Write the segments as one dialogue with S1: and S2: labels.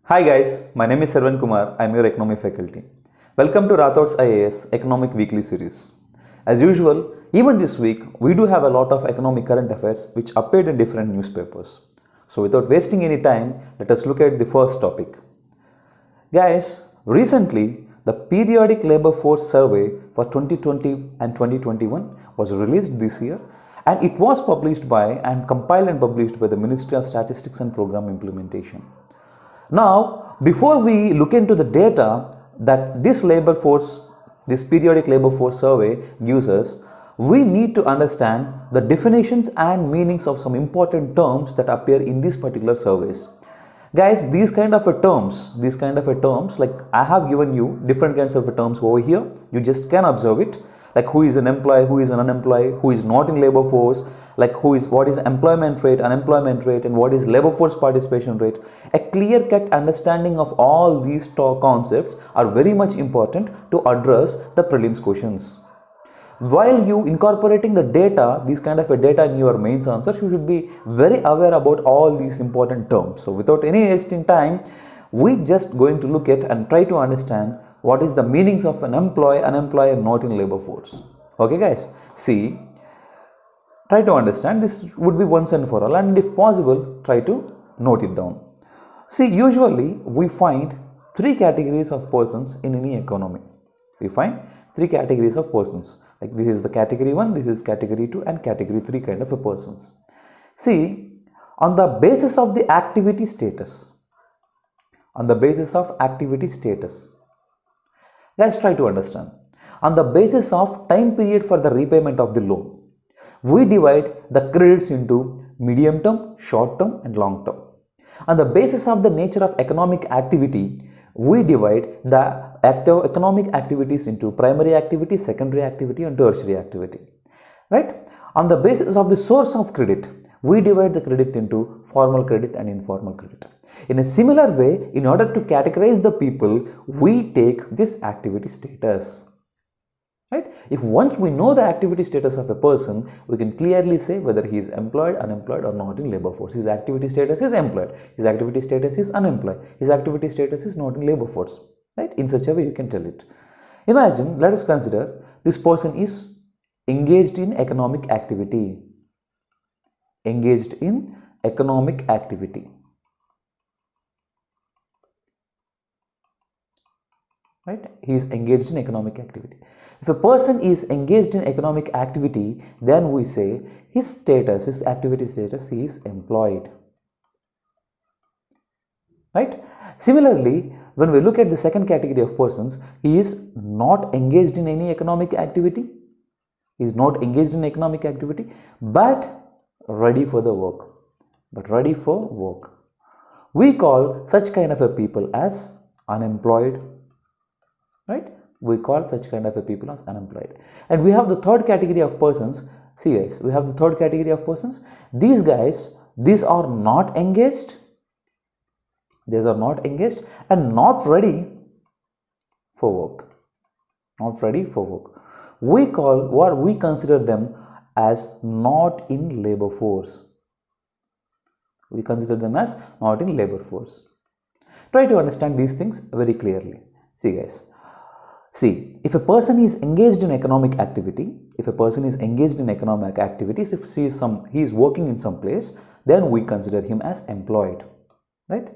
S1: Hi guys, my name is Sarvan Kumar. I am your economy faculty. Welcome to Rathod's IAS Economic Weekly Series. As usual, even this week, we do have a lot of economic current affairs which appeared in different newspapers. So without wasting any time, let us look at the first topic. Guys, recently, the Periodic Labor Force Survey for 2020 and 2021 was released this year, and it was published by and compiled and published by the Ministry of Statistics and Program Implementation. Now, before we look into the data that this periodic labor force survey gives us, we need to understand the definitions and meanings of some important terms that appear in these particular surveys. Guys, these kind of terms, like I have given you different kinds of terms over here. You just can observe it, like who is an employee, who is an unemployed, who is not in labor force, like what is employment rate, unemployment rate, and what is labor force participation rate. A clear-cut understanding of all these concepts are very much important to address the prelims questions. While you incorporating the data, these kind of a data in your mains answers, you should be very aware about all these important terms. So without any wasting time, we just going to look at and try to understand what is the meanings of an employee, unemployed, and not in labor force. Okay guys, see, try to understand. This would be once and for all, and if possible, try to note it down. See, usually we find three categories of persons in any economy. We find three categories of persons. Like this is the category 1, this is category 2, and category 3 kind of a persons. See, on the basis of the activity status, guys, try to understand. On the basis of time period for the repayment of the loan, we divide the credits into medium term, short term, and long term. On the basis of the nature of economic activity, we divide the economic activities into primary activity, secondary activity, and tertiary activity. Right? On the basis of the source of credit, we divide the credit into formal credit and informal credit. In a similar way, in order to categorize the people, we take this activity status. Right? If once we know the activity status of a person, we can clearly say whether he is employed, unemployed, or not in labor force. His activity status is employed, his activity status is unemployed, his activity status is not in labor force. Right? In such a way, you can tell it. Imagine, let us consider this person is engaged in economic activity. Right? He is engaged in economic activity. If a person is engaged in economic activity, then we say his activity status, he is employed. Right? Similarly, when we look at the second category of persons, he is not engaged in any economic activity. He is not engaged in economic activity, but ready for the work. We call such kind of a people as unemployed. Right? We call such kind of a people as unemployed. And we have the third category of persons. See guys, we have the third category of persons. These guys, these are not engaged. These are not engaged and not ready for work. We consider them as not in labor force. Try to understand these things very clearly. See guys. See, if a person is engaged in economic activity, if he is working in some place, then we consider him as employed. Right?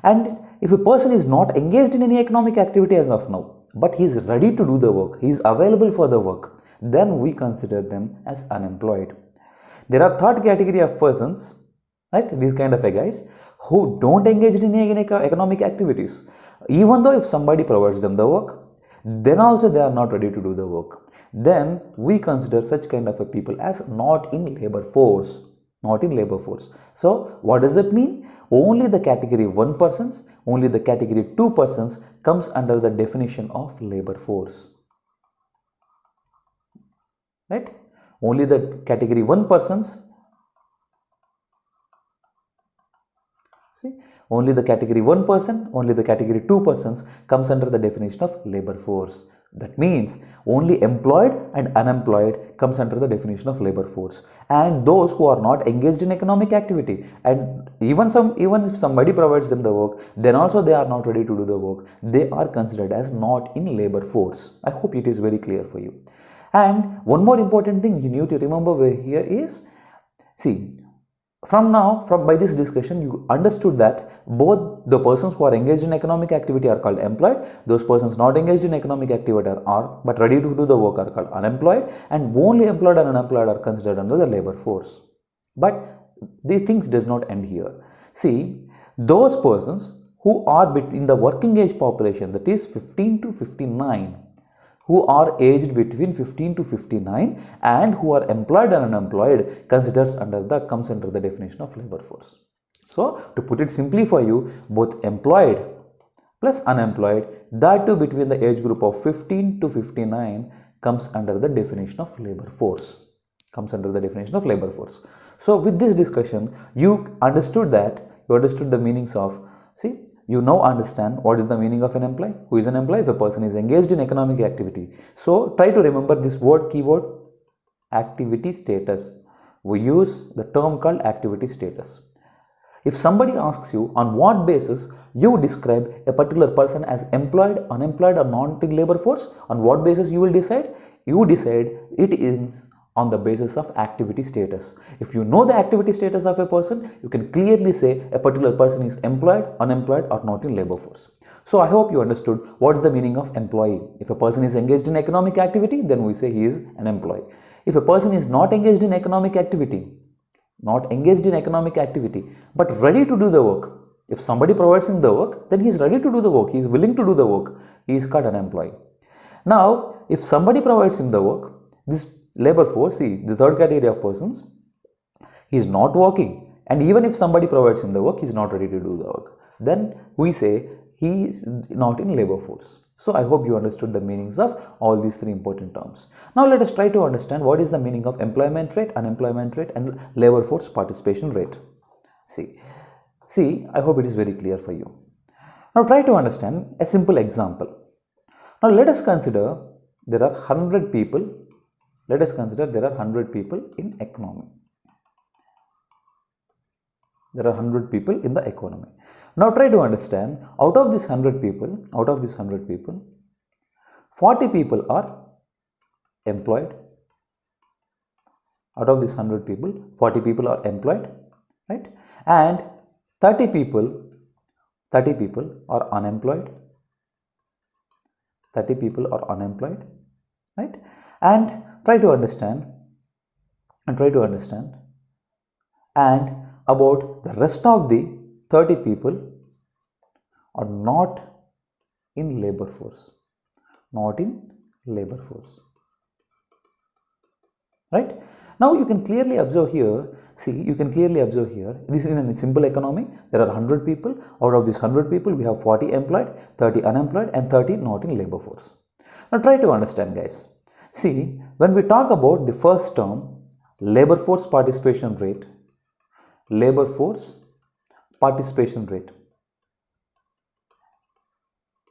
S1: And if a person is not engaged in any economic activity as of now, but he is ready to do the work, he is available for the work, then we consider them as unemployed. There are third category of persons, right? These kind of guys who don't engage in any economic activities. Even though if somebody provides them the work, then also they are not ready to do the work. Then we consider such kind of a people as not in labor force. So what does it mean? Only the category 1 persons, only the category 2 persons comes under the definition of labor force. Right? Only the category 1 persons, only the category 1 person, only the category 2 persons comes under the definition of labor force. That means only employed and unemployed comes under the definition of labor force, and those who are not engaged in economic activity, and even if somebody provides them the work, then also they are not ready to do the work, they are considered as not in labor force. I hope it is very clear for you. And one more important thing you need to remember here is, see, by this discussion, you understood that both the persons who are engaged in economic activity are called employed, those persons not engaged in economic activity are but ready to do the work are called unemployed, and only employed and unemployed are considered under the labor force. But the things does not end here. See, those persons who are between the working age population, that is 15 to 59, who are aged between 15 to 59 and who are employed and unemployed comes under the definition of labor force. So, to put it simply for you, both employed plus unemployed, that too between the age group of 15 to 59 comes under the definition of labor force. So, with this discussion, you understood the meanings of, you now understand what is the meaning of an employee. Who is an employee? If a person is engaged in economic activity. So, try to remember this keyword, activity status. We use the term called activity status. If somebody asks you on what basis you describe a particular person as employed, unemployed or not in labor force, on what basis you will decide? You decide it is on the basis of activity status. If you know the activity status of a person, you can clearly say a particular person is employed, unemployed or not in labor force. So I hope you understood what is the meaning of employee. If a person is engaged in economic activity, then we say he is an employee. If a person is not engaged in economic activity, but ready to do the work, if somebody provides him the work, then he is ready to do the work, he is willing to do the work, he is called an employee. Now, if somebody provides him the work, this labor force, see, the third category of persons, he is not working, and even if somebody provides him the work, he is not ready to do the work, then we say he is not in labor force. So I hope you understood the meanings of all these three important terms. Now let us try to understand what is the meaning of employment rate, unemployment rate and labor force participation rate. See, I hope it is very clear for you. Now try to understand a simple example. Now let us consider there are 100 people. Let us consider there are 100 people in economy. There are 100 people in the economy. Now try to understand, out of these 100 people, 40 people are employed. Out of these 100 people, 40 people are employed, right? And 30 people are unemployed. 30 people are unemployed, right? And try to understand, and about the rest of the 30 people are not in labor force, right? Now you can clearly observe here, this is in a simple economy, there are 100 people, out of these 100 people we have 40 employed, 30 unemployed and 30 not in labor force. Now try to understand, guys. See, when we talk about the first term, labor force participation rate,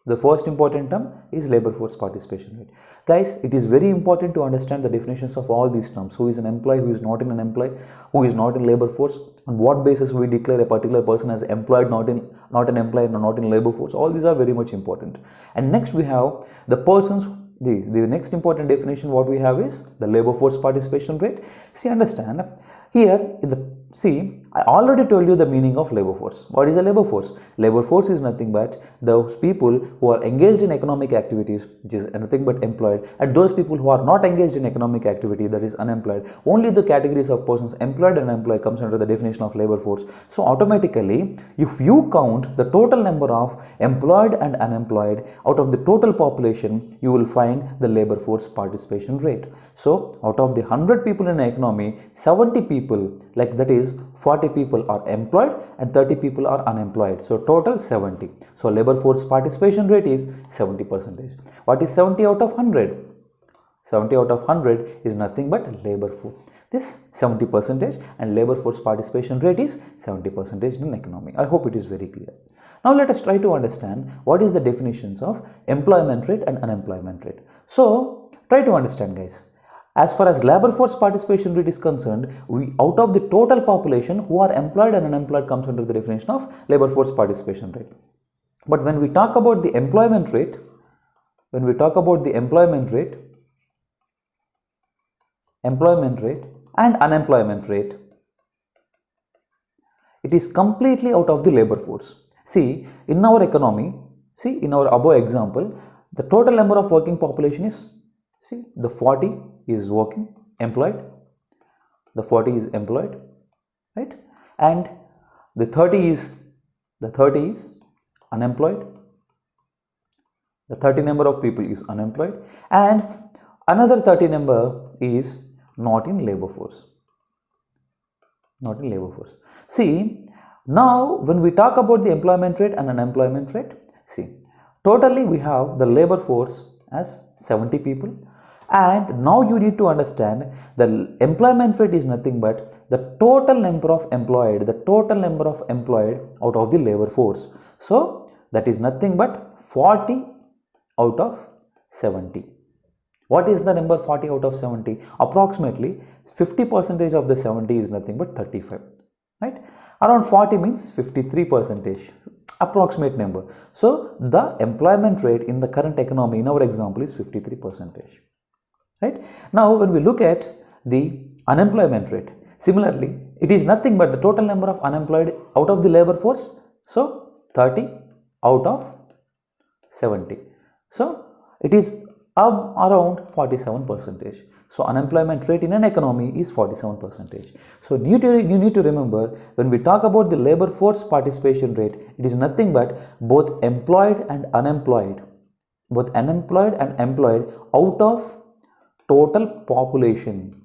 S1: the first important term is labor force participation rate. Guys, it is very important to understand the definitions of all these terms. Who is an employee, who is not an employee, who is not in labor force, on what basis we declare a particular person as employed, not an employee, not in labor force. All these are very much important. And next we have the persons. The next important definition what we have is the labor force participation rate. See, understand here I already told you the meaning of labor force. What is a labor force? Labor force is nothing but those people who are engaged in economic activities, which is nothing but employed, and those people who are not engaged in economic activity, that is unemployed. Only the categories of persons employed and unemployed comes under the definition of labor force. So automatically, if you count the total number of employed and unemployed out of the total population, you will find the labor force participation rate. So out of the 100 people in an economy, 70 people, like that is 40 people are employed and 30 people are unemployed. So total 70. So labor force participation rate is 70%. What is 70 out of 100? 70 out of 100 is nothing but labor force. is 70% and labor force participation rate is 70% in economy. I hope it is very clear. Now let us try to understand what is the definitions of employment rate and unemployment rate. So try to understand, guys. As far as labor force participation rate is concerned, out of the total population who are employed and unemployed comes under the definition of labor force participation rate. But when we talk about the employment rate, and unemployment rate, it is completely out of the labor force. See, in our economy, in our above example, the total number of working population is, the 40 is employed, right? And the 30 is unemployed. The 30 number of people is unemployed, and another 30 number is not in labor force. See, now when we talk about the employment rate and unemployment rate, totally we have the labor force as 70 people, and now you need to understand the employment rate is nothing but the total number of employed out of the labor force. So that is nothing but 40 out of 70. What is the number 40 out of 70? Approximately 50% of the 70 is nothing but 35, right? Around 40 means 53%, approximate number. So the employment rate in the current economy in our example is 53%, right? Now when we look at the unemployment rate, similarly it is nothing but the total number of unemployed out of the labor force. So 30 out of 70. So it is around 47%. So unemployment rate in an economy is 47%. So you need to remember, when we talk about the labor force participation rate, it is nothing but both employed and unemployed, out of total population.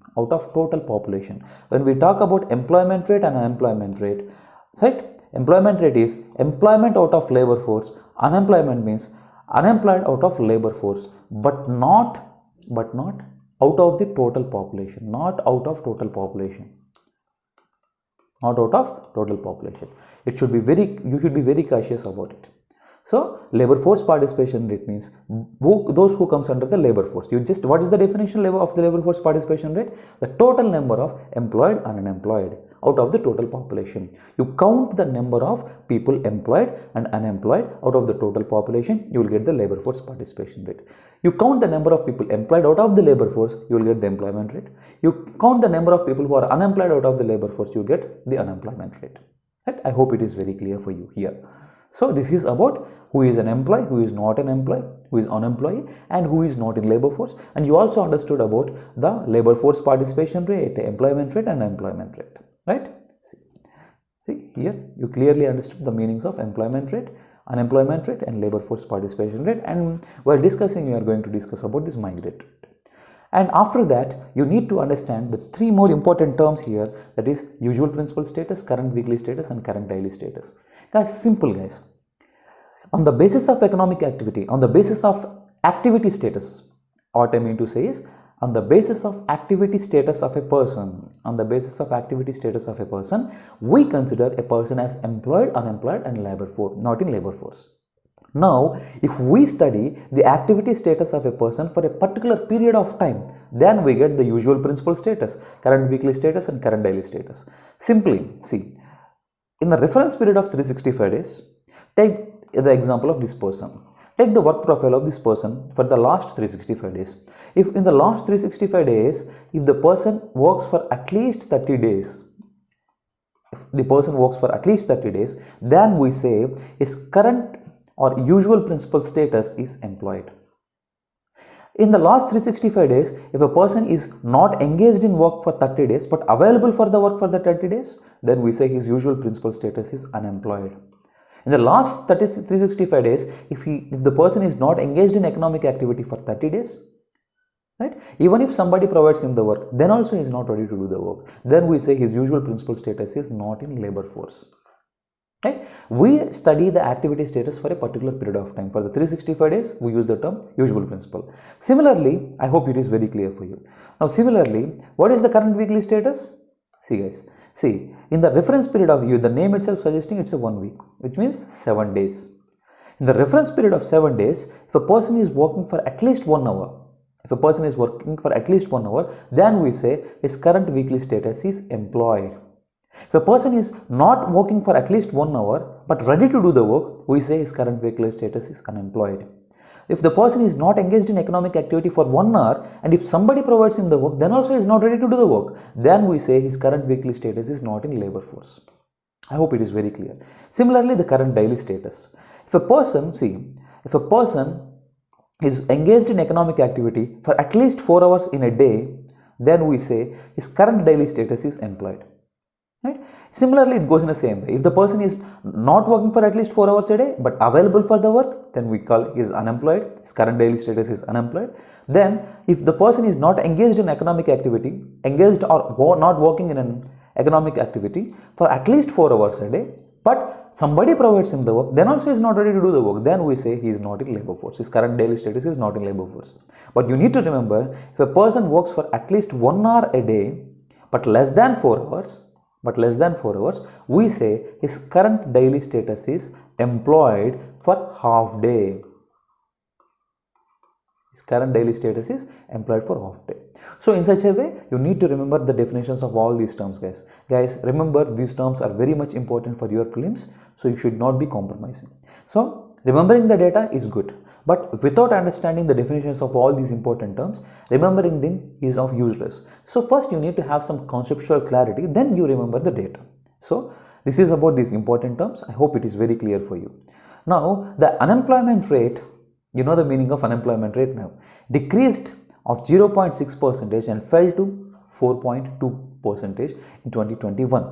S1: When we talk about employment rate and unemployment rate, right? Employment rate is employment out of labor force. Unemployment means unemployed out of labor force, but not out of the total population, not out of total population. You should be very cautious about it. So labor force participation rate means those who comes under the labor force. What is the definition of the labor force participation rate? The total number of employed and unemployed out of the total population. You count the number of people employed and unemployed out of the total population, you will get the labor force participation rate. You count the number of people employed out of the labor force, you will get the employment rate. You count the number of people who are unemployed out of the labor force, you get the unemployment rate. Right? I hope it is very clear for you here. So this is about who is an employee, who is not an employee, who is unemployed, and who is not in labor force. And you also understood about the labor force participation rate, employment rate and unemployment rate, right? See here you clearly understood the meanings of employment rate, unemployment rate and labor force participation rate, and while discussing we are going to discuss about this migrate rate. And after that you need to understand the three more important terms here, that is usual principal status, current weekly status and current daily status. Guys, simple guys. On the basis of economic activity, on the basis of activity status, what I mean to say is on the basis of activity status of a person, we consider a person as employed, unemployed and labor force, not in labor force. Now, if we study the activity status of a person for a particular period of time, then we get the usual principal status, current weekly status and current daily status. Simply, see, in the reference period of 365 days, take the example of this person. Take the work profile of this person for the last 365 days. If in the last 365 days, if the person works for at least 30 days, then we say his current or usual principal status is employed. In the last 365 days, if a person is not engaged in work for 30 days but available for the work for the 30 days, then we say his usual principal status is unemployed. In the last 365 days, if the person is not engaged in economic activity for 30 days, right? Even if somebody provides him the work, then also he is not ready to do the work. Then we say his usual principal status is not in labor force. Right? We study the activity status for a particular period of time. For the 365 days, we use the term usual principle. Similarly, I hope it is very clear for you. Now, similarly, what is the current weekly status? See guys, see, in the reference period of you, the name itself suggesting it's a 1 week, which means 7 days. In the reference period of 7 days, if a person is working for at least 1 hour, then we say his current weekly status is employed. If a person is not working for at least 1 hour but ready to do the work, we say his current weekly status is unemployed. If the person is not engaged in economic activity for 1 hour and if somebody provides him the work, then also is not ready to do the work, then we say his current weekly status is not in labor force. I hope it is very clear. Similarly, the current daily status. If a person is engaged in economic activity for at least 4 hours in a day, then we say his current daily status is employed. Right? Similarly, it goes in the same way. If the person is not working for at least 4 hours a day but available for the work, then we call is unemployed. His current daily status is unemployed. Then, if the person is not engaged in economic activity, not working in an economic activity for at least 4 hours a day, but somebody provides him the work, then also is not ready to do the work, then we say he is not in labor force. His current daily status is not in labor force. But you need to remember, if a person works for at least 1 hour a day but less than 4 hours, we say his current daily status is employed for half day. His current daily status is employed for half day. So in such a way, you need to remember the definitions of all these terms, guys. Guys, remember these terms are very much important for your prelims, so you should not be compromising. So remembering the data is good, but without understanding the definitions of all these important terms, remembering them is of useless. So first you need to have some conceptual clarity, then you remember the data. So this is about these important terms. I hope it is very clear for you. Now the unemployment rate, you know the meaning of unemployment rate now, decreased of 0.6% and fell to 4.2% in 2021.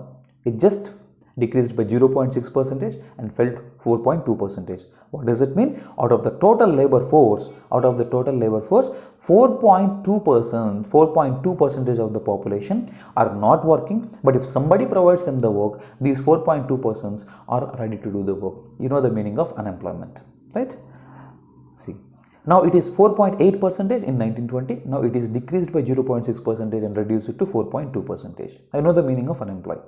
S1: It just decreased by 0.6% and fell to 4.2%. What does it mean? Out of the total labor force, 4.2% of the population are not working, but if somebody provides them the work, these 4.2% are ready to do the work. You know the meaning of unemployment, right? See, now it is 4.8% in 1920. Now it is decreased by 0.6% and reduced to 4.2%. I know the meaning of unemployed.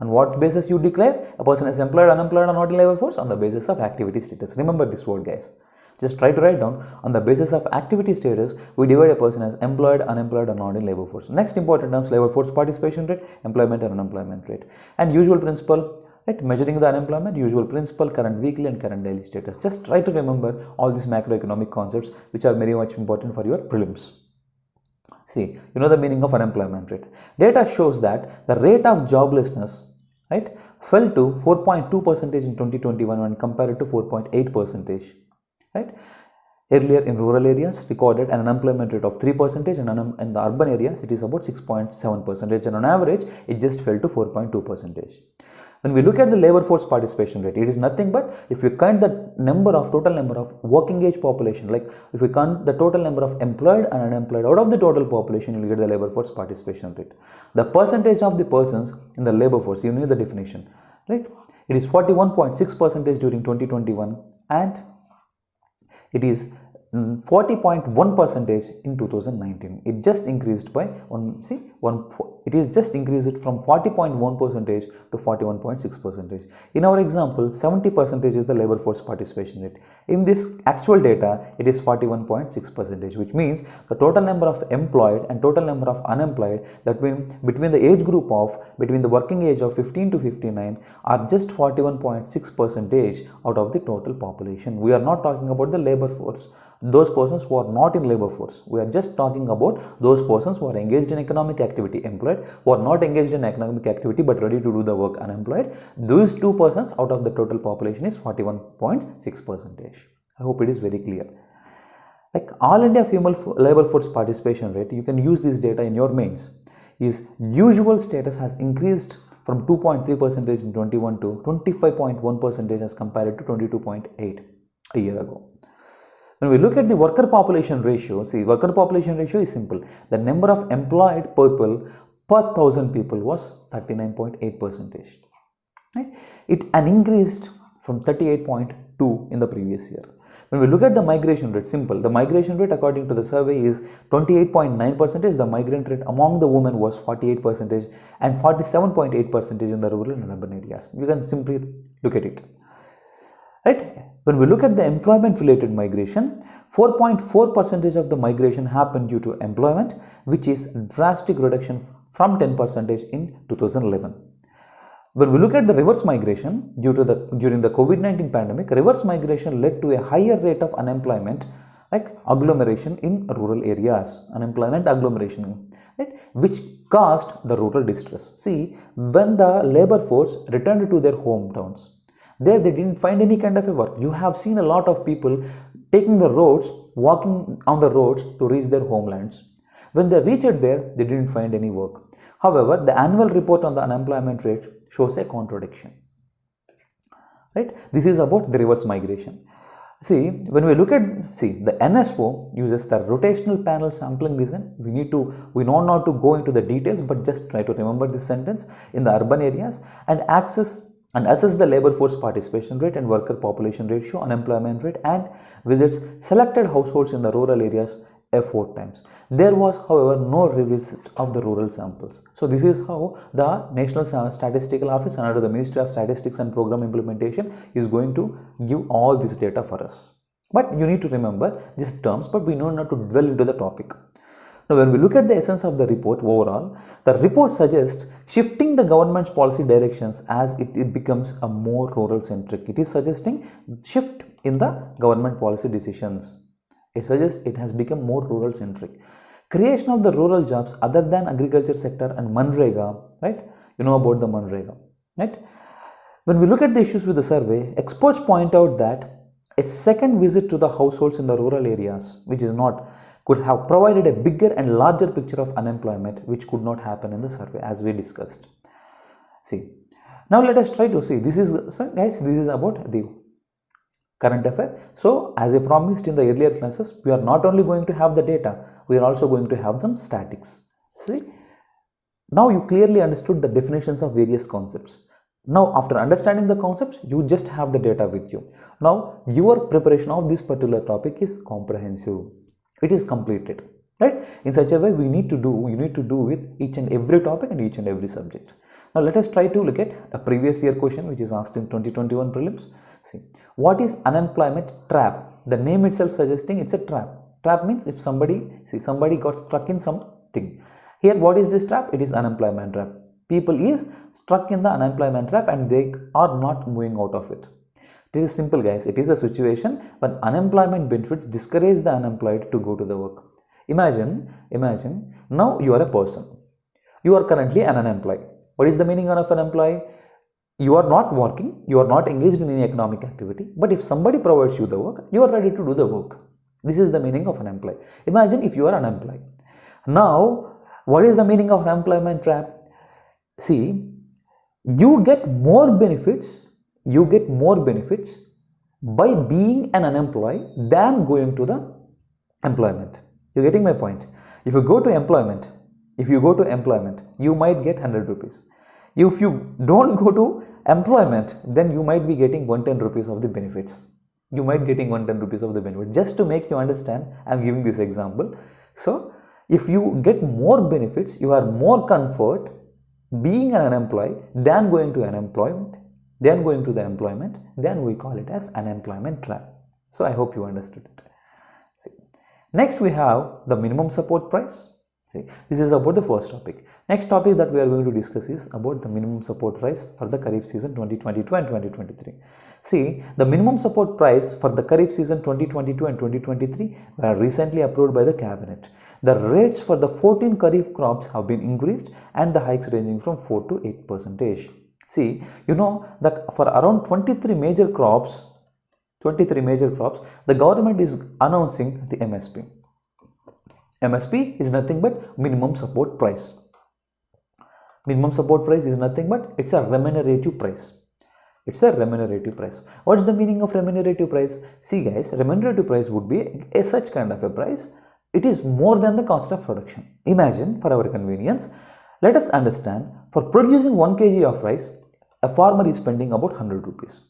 S1: On what basis you declare a person is employed, unemployed or not in labor force? On the basis of activity status. Remember this word, guys. Just try to write down, on the basis of activity status, we divide a person as employed, unemployed or not in labor force. Next important terms, labor force participation rate, employment and unemployment rate. And usual principle, right? Measuring the unemployment, usual principle, current weekly and current daily status. Just try to remember all these macroeconomic concepts which are very much important for your prelims. See, you know the meaning of unemployment rate. Data shows that the rate of joblessness, right, fell to 4.2% in 2021 when compared to 4.8%, right. Earlier in rural areas recorded an unemployment rate of 3% and in the urban areas it is about 6.7%, and on average it just fell to 4.2%. When we look at the labor force participation rate, it is nothing but if you count the total number of working age population, like if we count the total number of employed and unemployed out of the total population, you will get the labor force participation rate. The percentage of the persons in the labor force, you know the definition, right? It is 41.6% during 2021 and it is 40.1% in 2019. It just increased by it is just increased from 40.1% to 41.6%. In our example, 70% is the labor force participation rate. In this actual data, it is 41.6%, which means the total number of employed and total number of unemployed, that means between the age group of between the working age of 15 to 59 are just 41.6% out of the total population. We are not talking about the labor force, those persons who are not in labor force. We are just talking about those persons who are engaged in economic activity, employed, who are not engaged in economic activity but ready to do the work, unemployed. These two persons out of the total population is 41.6%. I hope it is very clear. Like all India female labor force participation rate, you can use this data in your mains. Is usual status has increased from 2.3% in 21 to 25.1% as compared to 22.8 a year ago. When we look at the worker population ratio, see, worker population ratio is simple. The number of employed people per 1000 people was 39.8%. right? It increased from 38.2 in the previous year. When we look at the migration rate, simple. The migration rate according to the survey is 28.9%. The migrant rate among the women was 48% and 47.8% in the rural and urban areas. You can simply look at it. Right? When we look at the employment related migration, 4.4% of the migration happened due to employment, which is drastic reduction from 10% in 2011. When we look at the reverse migration, during the COVID-19 pandemic, reverse migration led to a higher rate of unemployment, like agglomeration in rural areas, unemployment agglomeration, right, which caused the rural distress. See, when the labor force returned to their hometowns, there they didn't find any kind of a work. You have seen a lot of people taking the roads, walking on the roads to reach their homelands. When they reached there, they didn't find any work. However, the annual report on the unemployment rate shows a contradiction. Right? This is about the reverse migration. See, when we look at, the NSO uses the rotational panel sampling design. We know not to go into the details, but just try to remember this sentence in the urban areas and assess the labor force participation rate and worker population ratio, unemployment rate, and visits selected households in the rural areas 4 times. There was, however, no revisit of the rural samples. So this is how the National Statistical Office under the Ministry of Statistics and Program Implementation is going to give all this data for us. But you need to remember these terms, but we know not to dwell into the topic. Now, when we look at the essence of the report overall, the report suggests shifting the government's policy directions as it becomes a more rural centric. It is suggesting shift in the government policy decisions. It suggests it has become more rural centric. Creation of the rural jobs other than agriculture sector and Manrega, right? You know about the Manrega, right? When we look at the issues with the survey, experts point out that a second visit to the households in the rural areas, could have provided a bigger and larger picture of unemployment, which could not happen in the survey, as we discussed. See, now let us try to see. This is about the current affair. So, as I promised in the earlier classes, we are not only going to have the data, we are also going to have some statics. See, now you clearly understood the definitions of various concepts. Now, after understanding the concepts, you just have the data with you. Now, your preparation of this particular topic is comprehensive. It is completed, right? In such a way, you need to do with each and every topic and each and every subject. Now, let us try to look at a previous year question which is asked in 2021 prelims. See, what is unemployment trap? The name itself suggesting it's a trap. Trap means if somebody got stuck in something. Here, what is this trap? It is unemployment trap. People is stuck in the unemployment trap and they are not moving out of it. It is simple, guys. It is a situation when unemployment benefits discourage the unemployed to go to the work. Imagine now you are a person. You are currently an unemployed. What is the meaning of an employee? You are not working, you are not engaged in any economic activity, but if somebody provides you the work, you are ready to do the work. This is the meaning of an employee. Imagine if you are unemployed. Now, what is the meaning of unemployment trap? See, you get more benefits by being an unemployed than going to the employment. You're getting my point? If you go to employment, you might get 100 rupees. If you don't go to employment, then you might be getting 110 rupees of the benefits. Just to make you understand, I'm giving this example. So, if you get more benefits, you are more comfort being an unemployed than going to the employment, then we call it as unemployment trap. So, I hope you understood it. See. Next, we have the minimum support price. See, this is about the first topic. Next topic that we are going to discuss is about the minimum support price for the Kharif season 2022 and 2023. See, the minimum support price for the Kharif season 2022 and 2023 were recently approved by the cabinet. The rates for the 14 Kharif crops have been increased and the hikes ranging from 4 to 8%. See, you know that for around 23 major crops, the government is announcing the MSP. MSP is nothing but minimum support price. Minimum support price is nothing but it's a remunerative price. What is the meaning of remunerative price? See, guys, remunerative price would be such kind of a price. It is more than the cost of production. Imagine, for our convenience, let us understand, for producing 1 kg of rice, a farmer is spending about 100 rupees.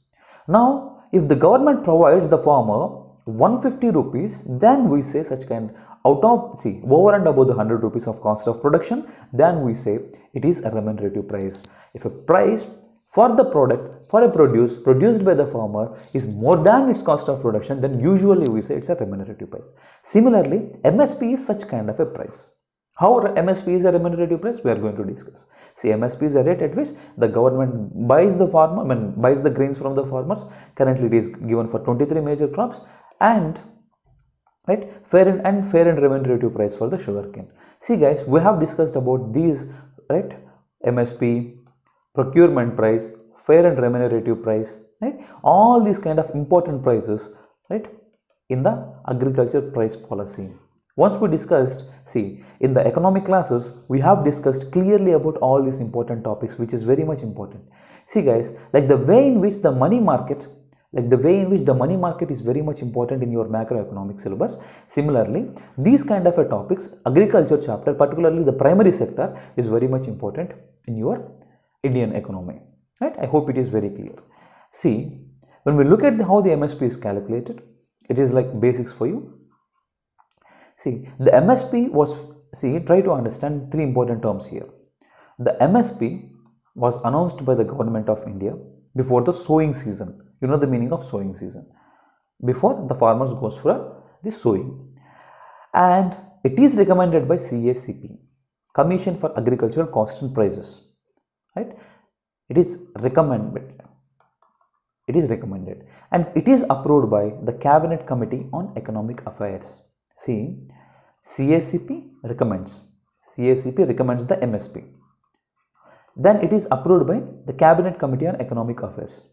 S1: Now, if the government provides the farmer 150 rupees, then we say such kind over and above the 100 rupees of cost of production, then we say it is a remunerative price. If a price for the product, for a produce produced by the farmer is more than its cost of production, then usually we say it's a remunerative price. Similarly, MSP is such kind of a price. How MSP is a remunerative price, we are going to discuss. See, MSP is a rate at which the government buys the buys the grains from the farmers. Currently it is given for 23 major crops, and fair and remunerative price for the sugarcane. See guys, we have discussed about these, MSP, procurement price, fair and remunerative price, all these kind of important prices, in the agriculture price policy. Once we discussed, see, in the economic classes, we have discussed clearly about all these important topics, which is very much important. See guys, like the way in which the money market is very much important in your macroeconomic syllabus. Similarly, these kind of topics, agriculture chapter, particularly the primary sector, is very much important in your Indian economy. I hope it is very clear. See, when we look at how the MSP is calculated, it is like basics for you. See, the MSP was, try to understand three important terms here. The MSP was announced by the government of India before the sowing season. You know the meaning of sowing season. Before the farmers goes for the sowing. And it is recommended by CACP, Commission for Agricultural Costs and Prices. It is recommended. And it is approved by the Cabinet Committee on Economic Affairs. See, CACP recommends the MSP. Then it is approved by the Cabinet Committee on Economic Affairs,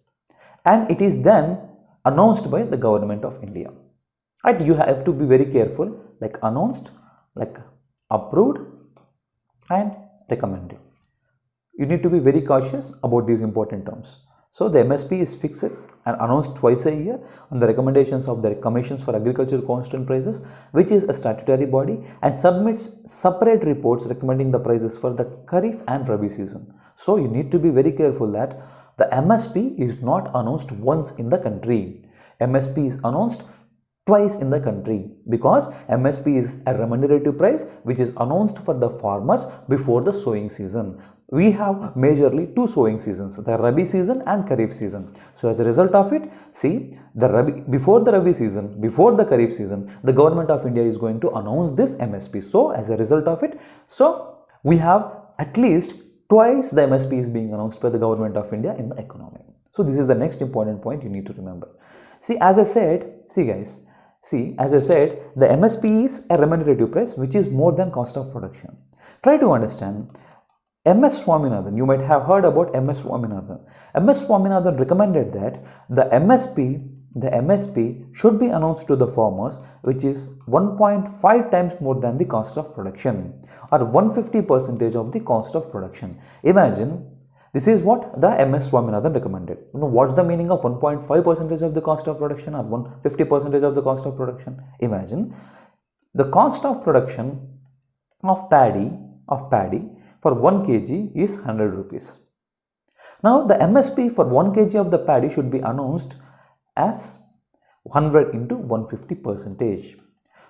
S1: and it is then announced by the government of India. You have to be very careful, like announced, like approved, and recommended. You need to be very cautious about these important terms. So the MSP is fixed and announced twice a year on the recommendations of the Commissions for Agricultural Costs and Prices, which is a statutory body, and submits separate reports recommending the prices for the Kharif and Rabi season. So you need to be very careful that the MSP is not announced once in the country. MSP is announced twice in the country, because MSP is a remunerative price which is announced for the farmers before the sowing season. We have majorly two sowing seasons, the Rabi season and Kharif season. So as a result of it, see, before the Rabi season, before the Kharif season, the government of India is going to announce this MSP. So as a result of it, so we have at least twice the MSP is being announced by the government of India in the economy. So this is the next important point you need to remember. See, as I said, the MSP is a remunerative price which is more than cost of production. Try to understand. MS Swaminathan, you might have heard about MS Swaminathan. MS Swaminathan recommended that the MSP should be announced to the farmers, which is 1.5 times more than the cost of production, or 150% of the cost of production. Imagine, this is what the MS Swaminathan recommended. You know, what's the meaning of 1.5% of the cost of production or 150% of the cost of production? Imagine the cost of production of paddy for 1 kg is 100 rupees. Now the MSP for 1 kg of the paddy should be announced as 100 into 150%.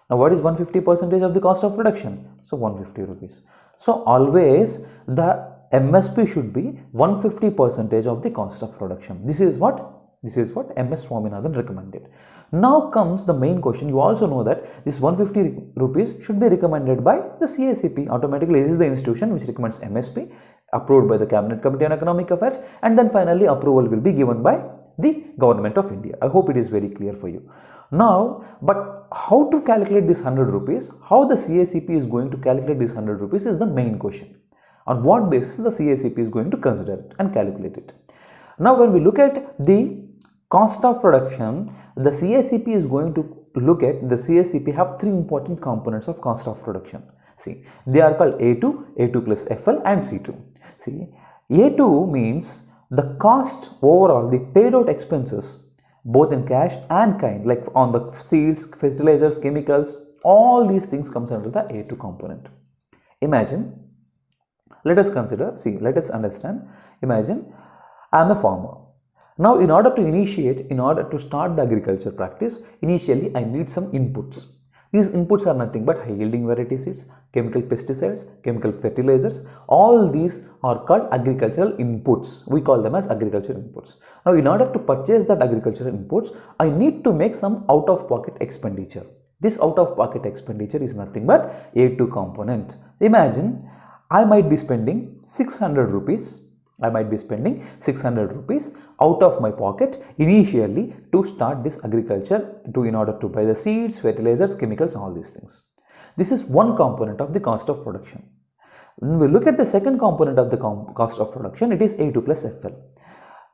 S1: Now what is 150% of the cost of production? So 150 rupees. So always the MSP should be 150% of the cost of production. This is what MS Swaminathan recommended. Now comes the main question. You also know that this 150 rupees should be recommended by the CACP. Automatically, this is the institution which recommends MSP, approved by the Cabinet Committee on Economic Affairs, and then finally approval will be given by the Government of India. I hope it is very clear for you. Now, but how to calculate this 100 rupees? How the CACP is going to calculate this 100 rupees is the main question. On what basis the CACP is going to consider it and calculate it. Now, when we look at the cost of production, the CACP is going to look at, the CACP have three important components of cost of production. See, they are called A2, A2 plus FL and C2. See, A2 means the cost overall, the paid out expenses, both in cash and kind, like on the seeds, fertilizers, chemicals, all these things comes under the A2 component. Imagine, let us consider, see, let us understand, imagine I am a farmer. Now, in order to start the agriculture practice, initially I need some inputs. These inputs are nothing but high yielding variety seeds, chemical pesticides, chemical fertilizers. All these are called agricultural inputs. We call them as agricultural inputs. Now, in order to purchase that agricultural inputs, I need to make some out-of-pocket expenditure. This out-of-pocket expenditure is nothing but A2 component. Imagine I might be spending 600 rupees. I might be spending 600 rupees out of my pocket initially to start this agriculture in order to buy the seeds, fertilizers, chemicals, all these things. This is one component of the cost of production. When we look at the second component of the cost of production, it is A2 plus FL.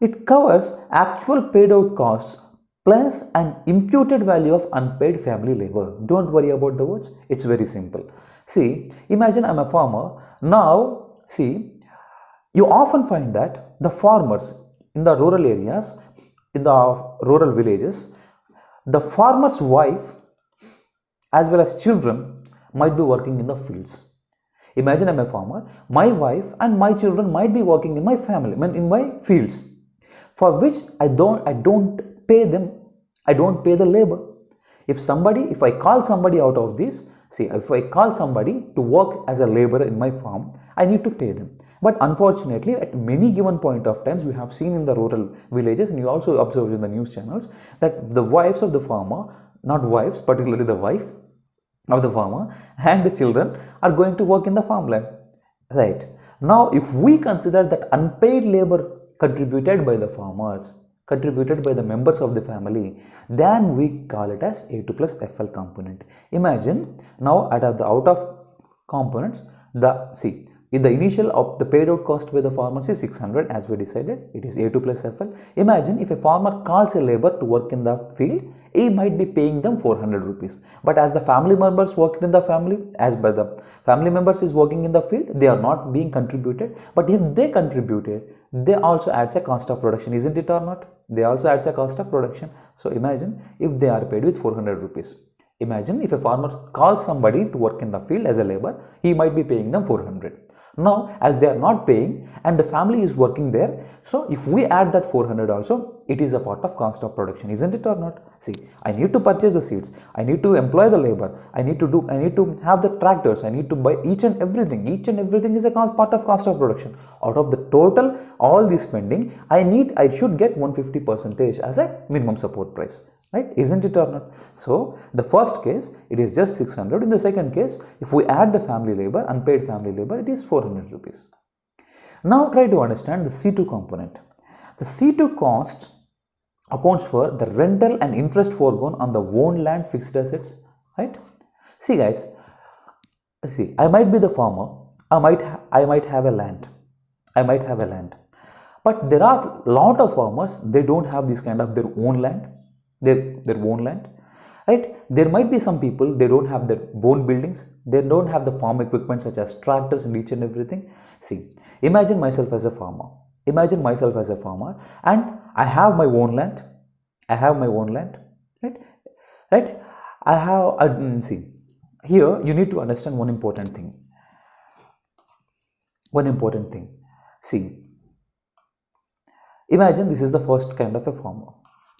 S1: It covers actual paid out costs plus an imputed value of unpaid family labor. Don't worry about the words. It's very simple. See, imagine I'm a farmer. Now, see, you often find that the farmers in the rural areas, in the rural villages, the farmer's wife as well as children might be working in the fields. Imagine I'm a farmer, my wife and my children might be working in my family, in my fields, for which I don't pay them, I don't pay the labor. If I call somebody out of this, see, if I call somebody to work as a laborer in my farm, I need to pay them. But unfortunately, at many given point of times, we have seen in the rural villages, and you also observe in the news channels, that the wives of the farmer, not wives, particularly the wife of the farmer and the children are going to work in the farmland. Right. Now, if we consider that unpaid labor contributed by the farmers, contributed by the members of the family, then we call it as A2 plus FL component. Imagine now out of components, in the initial of the paid out cost by the farmers is 600 as we decided, it is A2 plus FL. Imagine if a farmer calls a labor to work in the field, he might be paying them 400 rupees. But as the family members worked in the family, as by the family members is working in the field, they are not being contributed. But if they contributed, they also adds a cost of production, isn't it or not? They also adds a cost of production. So imagine if they are paid with 400 rupees. Imagine if a farmer calls somebody to work in the field as a labor, he might be paying them 400. Now, as they are not paying and the family is working there, so if we add that 400 also, it is a part of cost of production, isn't it or not? See, I need to purchase the seeds, I need to employ the labor, I need to have the tractors, I need to buy each and everything is a part of cost of production. Out of the total, all this spending, I should get 150% as a minimum support price. Right? Isn't it or not? So, the first case, it is just 600. In the second case, if we add the family labor, unpaid family labor, it is 400 rupees. Now, try to understand the C2 component. The C2 cost accounts for the rental and interest foregone on the owned land fixed assets. Right? See guys, I might be the farmer, I might have a land. But there are a lot of farmers, they don't have this kind of their own land. Their own land, right? There might be some people, they don't have their own buildings, they don't have the farm equipment such as tractors and each and everything. See, imagine myself as a farmer, and I have my own land, right? See, here you need to understand one important thing. See, imagine this is the first kind of a farmer.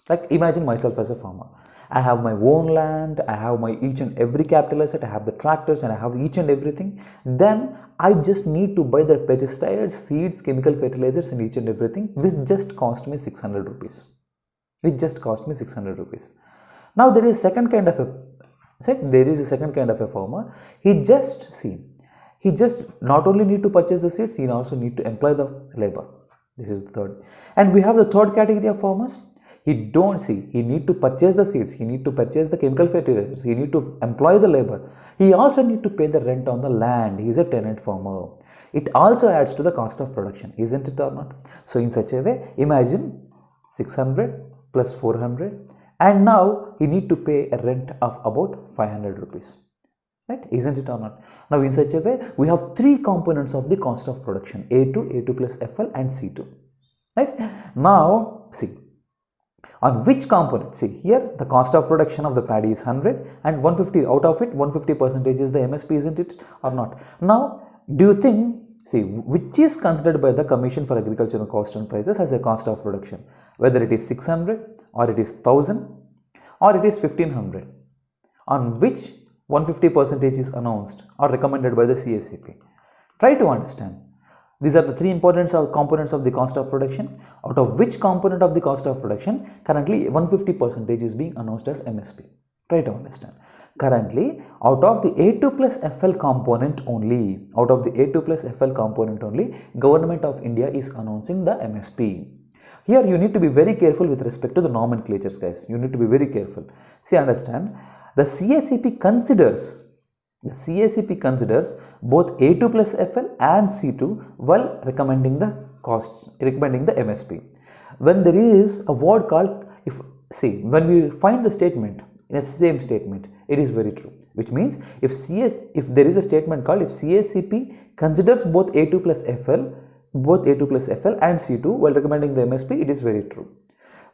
S1: Like, imagine myself as a farmer. I have my own land, I have my each and every capital asset, I have the tractors and I have each and everything. Then I just need to buy the pesticides, seeds, chemical fertilizers and each and everything, which just cost me 600 rupees. Now there is a second kind of a farmer. He just not only need to purchase the seeds, he also need to employ the labor. This is the third. And we have the third category of farmers. He need to purchase the seeds, he need to purchase the chemical fertilizers, he need to employ the labor. He also need to pay the rent on the land. He is a tenant farmer. It also adds to the cost of production, isn't it or not? So in such a way, imagine 600 plus 400 and now he need to pay a rent of about 500 rupees. Right? Isn't it or not? Now in such a way, we have three components of the cost of production, A2 plus FL and C2. Right? Now, see, on which component? See, here the cost of production of the paddy is 100 and 150, out of it 150% is the MSP, isn't it or not? Now, do you think See, which is considered by the Commission for Agricultural Cost and Prices as a cost of production, whether it is 600 or it is 1000 or it is 1500, on which 150 percentage is announced or recommended by the CACP. Try to understand. These are the three important components of the cost of production, out of which component of the cost of production currently 150 percentage is being announced as MSP. Try to understand. Currently, out of the A2 plus FL component only, Government of India is announcing the MSP. Here you need to be very careful with respect to the nomenclatures, guys. You need to be very careful. See, understand, the CACP considers both A2 plus FL and C2 while recommending the costs, recommending the MSP. When there is a word called, when we find the statement in a same statement, it is very true, which means if there is a statement called if CACP considers both A2 plus FL and C2 while recommending the MSP, it is very true.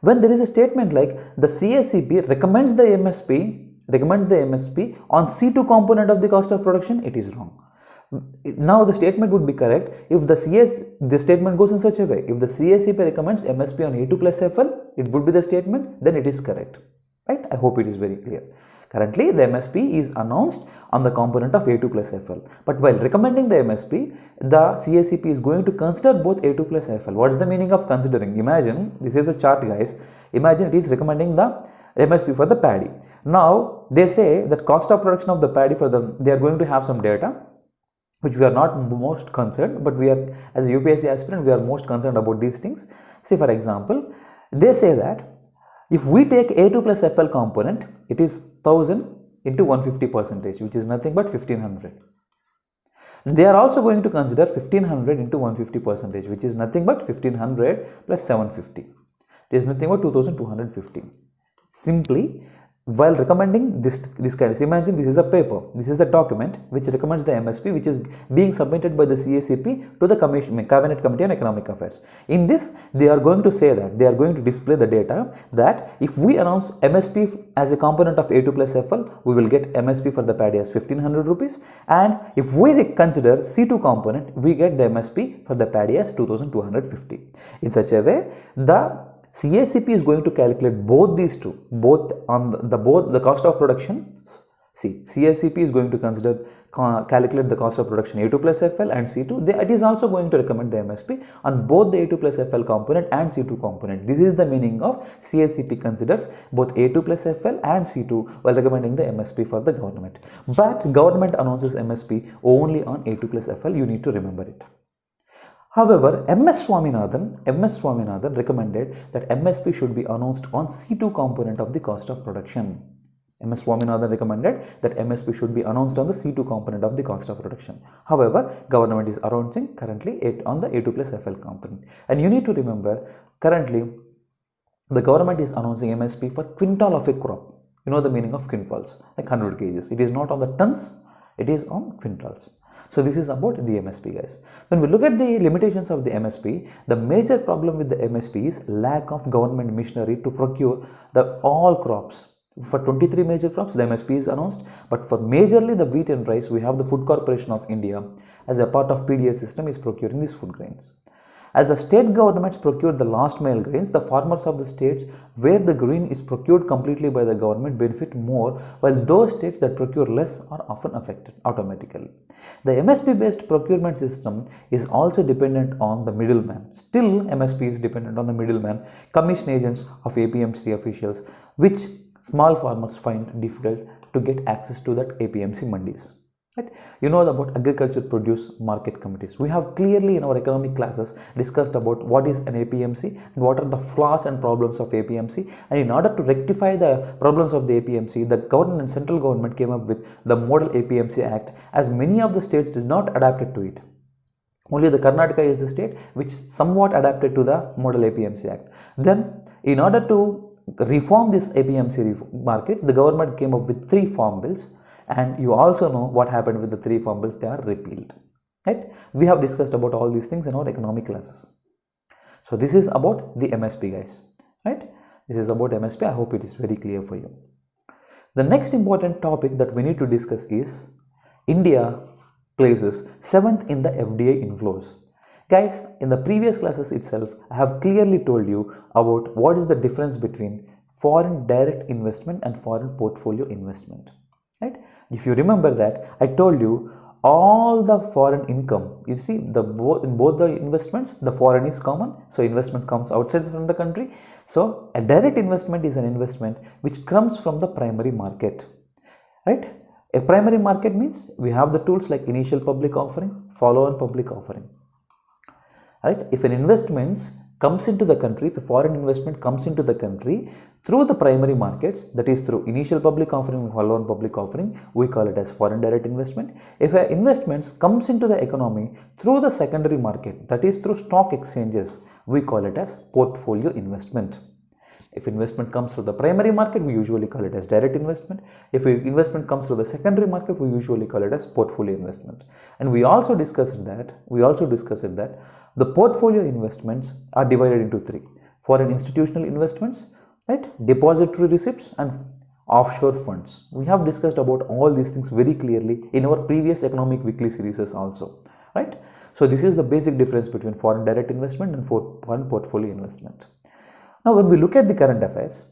S1: When there is a statement like the CACP recommends the MSP on C2 component of the cost of production, it is wrong. Now the statement would be correct if the statement goes in such a way. If the CACP recommends MSP on A2 plus FL, it would be the statement, then it is correct. Right? I hope it is very clear. Currently, the MSP is announced on the component of A2 plus FL. But while recommending the MSP, the CACP is going to consider both A2 plus FL. What is the meaning of considering? Imagine, this is a chart, guys. Imagine it is recommending the MSP for the paddy. Now, they say that cost of production of the paddy they are going to have some data, which we are not most concerned, but we are, as a UPSC aspirant, we are most concerned about these things. See, for example, they say that if we take A2 plus FL component, it is 1000 into 150 percentage, which is nothing but 1500. They are also going to consider 1500 into 150 percentage, which is nothing but 1500 plus 750. It is nothing but 2250. Simply, while recommending this kind, imagine this is a paper, this is a document which recommends the MSP, which is being submitted by the CACP to the Cabinet Committee on Economic Affairs. In this, they are going to say that they are going to display the data that if we announce MSP as a component of A2 plus FL, we will get MSP for the paddy as 1500 rupees, and if we consider C2 component, we get the MSP for the paddy as 2250. In such a way, the CACP is going to calculate both these two, both the cost of production. See, CACP is going to calculate the cost of production A2 plus FL and C2. It is also going to recommend the MSP on both the A2 plus FL component and C2 component. This is the meaning of CACP considers both A2 plus FL and C2 while recommending the MSP for the government. But government announces MSP only on A2 plus FL. You need to remember it. However, MS Swaminathan recommended that MSP should be announced on C2 component of the cost of production. MS Swaminathan recommended that MSP should be announced on the C2 component of the cost of production. However, government is announcing currently on the A2 plus FL component. And you need to remember, currently, the government is announcing MSP for quintal of a crop. You know the meaning of quintals, like 100 kgs. It is not on the tons, it is on quintals. So this is about the MSP, guys. When we look at the limitations of the MSP, the major problem with the MSP is lack of government machinery to procure all crops. For 23 major crops, the MSP is announced, but for majorly the wheat and rice, we have the Food Corporation of India as a part of PDA system is procuring these food grains. As the state governments procure the last mile grains, the farmers of the states where the grain is procured completely by the government benefit more, while those states that procure less are often affected automatically. The MSP based procurement system is also dependent on the middleman. Still, MSP is dependent on the middleman, commission agents of APMC officials, which small farmers find difficult to get access to that APMC mandis. Right? You know about agriculture produce market committees. We have clearly in our economic classes discussed about what is an APMC and what are the flaws and problems of APMC, and in order to rectify the problems of the APMC, the government, central government came up with the Model APMC Act, as many of the states did not adapt to it. Only the Karnataka is the state which somewhat adapted to the Model APMC Act. Then, in order to reform this APMC markets, the government came up with 3 farm bills. And you also know what happened with the 3 farm bills, they are repealed. Right? We have discussed about all these things in our economic classes. So this is about the MSP, guys. Right? This is about MSP. I hope it is very clear for you. The next important topic that we need to discuss is India places 7th in the FDI inflows. Guys, in the previous classes itself, I have clearly told you about what is the difference between foreign direct investment and foreign portfolio investment. Right? If you remember that, I told you all the foreign income, you see, in both the investments, the foreign is common, so investments comes outside from the country. So a direct investment is an investment which comes from the primary market, right? A primary market means we have the tools like initial public offering, follow-on public offering, right? If an investment comes into the country, if a foreign investment comes into the country through the primary markets, that is through initial public offering, follow-on public offering, we call it as foreign direct investment. If an investment comes into the economy through the secondary market, that is through stock exchanges, we call it as portfolio investment. If investment comes through the primary market, we usually call it as direct investment. If investment comes through the secondary market, we usually call it as portfolio investment. And we also discussed that the portfolio investments are divided into three: foreign institutional investments, right, depository receipts, and offshore funds. We have discussed about all these things very clearly in our previous economic weekly series also, right? So this is the basic difference between foreign direct investment and foreign portfolio investment. Now, when we look at the current affairs,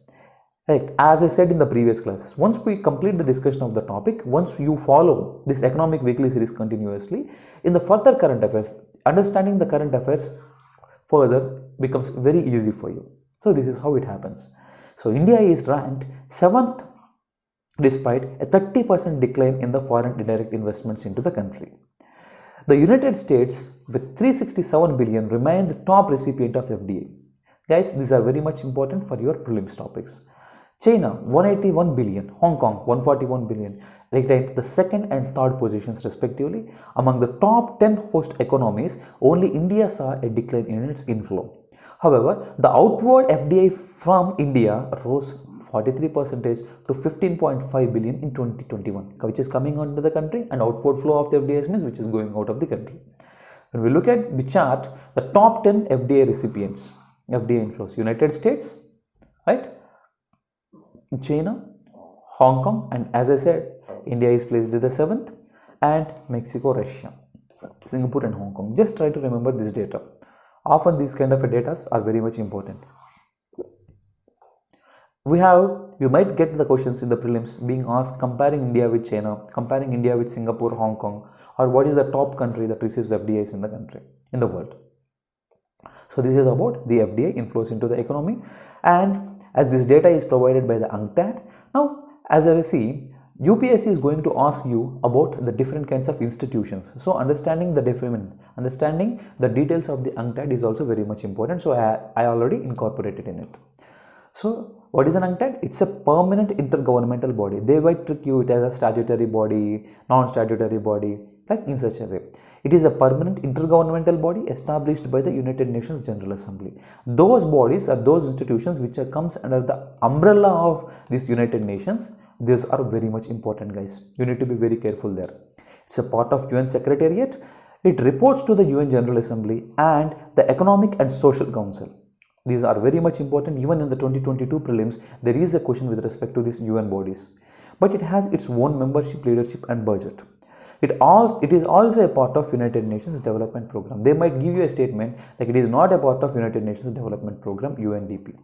S1: right, as I said in the previous class, once we complete the discussion of the topic, once you follow this economic weekly series continuously, in the further current affairs, understanding the current affairs further becomes very easy for you. So this is how it happens. So India is ranked 7th despite a 30% decline in the foreign direct investments into the country. The United States with 367 billion remain the top recipient of FDI. Guys, these are very much important for your prelims topics. China 181 billion, Hong Kong 141 billion, retained the second and third positions respectively. Among the top 10 host economies, only India saw a decline in its inflow. However, the outward FDI from India rose 43% to 15.5 billion in 2021, which is coming onto the country, and outward flow of the FDIs means which is going out of the country. When we look at the chart, the top 10 FDI recipients, FDI inflows: United States, right, China, Hong Kong, and as I said, India is placed at the 7th, and Mexico, Russia, Singapore and Hong Kong. Just try to remember this data. Often these kind of data are very much important. You might get the questions in the prelims being asked comparing India with China, comparing India with Singapore, Hong Kong, or what is the top country that receives FDIs in the world. So this is about the FDI inflows into the economy, and as this data is provided by the UNCTAD. Now, as I see, UPSC is going to ask you about the different kinds of institutions. So understanding the details of the UNCTAD is also very much important. So I already incorporated in it. So what is an UNCTAD? It's a permanent intergovernmental body. They might trick you it as a statutory body, non-statutory body, like in such a way. It is a permanent intergovernmental body established by the United Nations General Assembly. Those bodies are those institutions which comes under the umbrella of this United Nations. These are very much important, guys. You need to be very careful there. It's a part of UN Secretariat. It reports to the UN General Assembly and the Economic and Social Council. These are very much important. Even in the 2022 prelims, there is a question with respect to these UN bodies. But it has its own membership, leadership and budget. It is also a part of United Nations Development Program. They might give you a statement like it is not a part of United Nations Development Program, UNDP.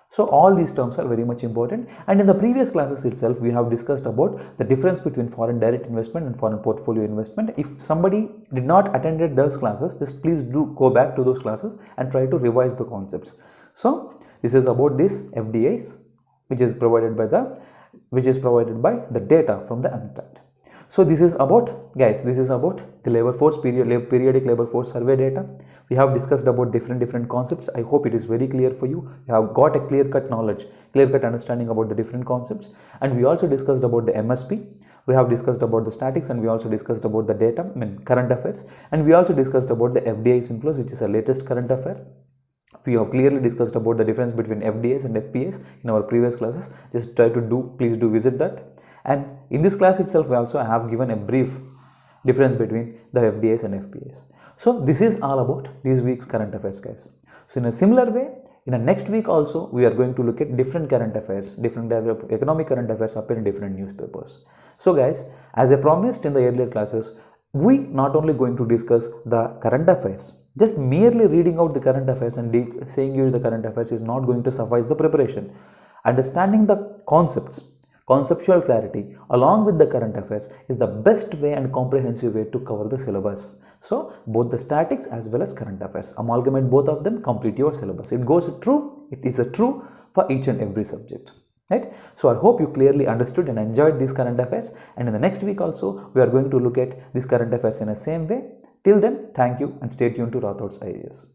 S1: So all these terms are very much important, and in the previous classes itself we have discussed about the difference between foreign direct investment and foreign portfolio investment. If somebody did not attend those classes, just please do go back to those classes and try to revise the concepts. So this is about this FDIs which is provided by the data from the UNCTAD. So this is about, guys, this is about the labor force periodic labor force survey data. We have discussed about different concepts. I hope it is very clear for you. You have got a clear-cut knowledge, clear-cut understanding about the different concepts. And we also discussed about the MSP. We have discussed about the statics, and we also discussed about the data, current affairs. And we also discussed about the FDIs inflows, which is a latest current affair. We have clearly discussed about the difference between FDIs and FPIs in our previous classes. Just please do visit that. And in this class itself, we also have given a brief difference between the FDIs and FPIs. So this is all about this week's current affairs, guys. So in a similar way, in the next week also, we are going to look at different current affairs, different economic current affairs appear in different newspapers. So guys, as I promised in the earlier classes, we not only going to discuss the current affairs. Just merely reading out the current affairs and saying you the current affairs is not going to suffice the preparation. Understanding the concepts, conceptual clarity along with the current affairs is the best way and comprehensive way to cover the syllabus. So both the statics as well as current affairs, amalgamate both of them, complete your syllabus. It goes true, it is a true for each and every subject. Right? So I hope you clearly understood and enjoyed these current affairs, and in the next week also we are going to look at these current affairs in the same way. Till then, thank you and stay tuned to Rathods IAS.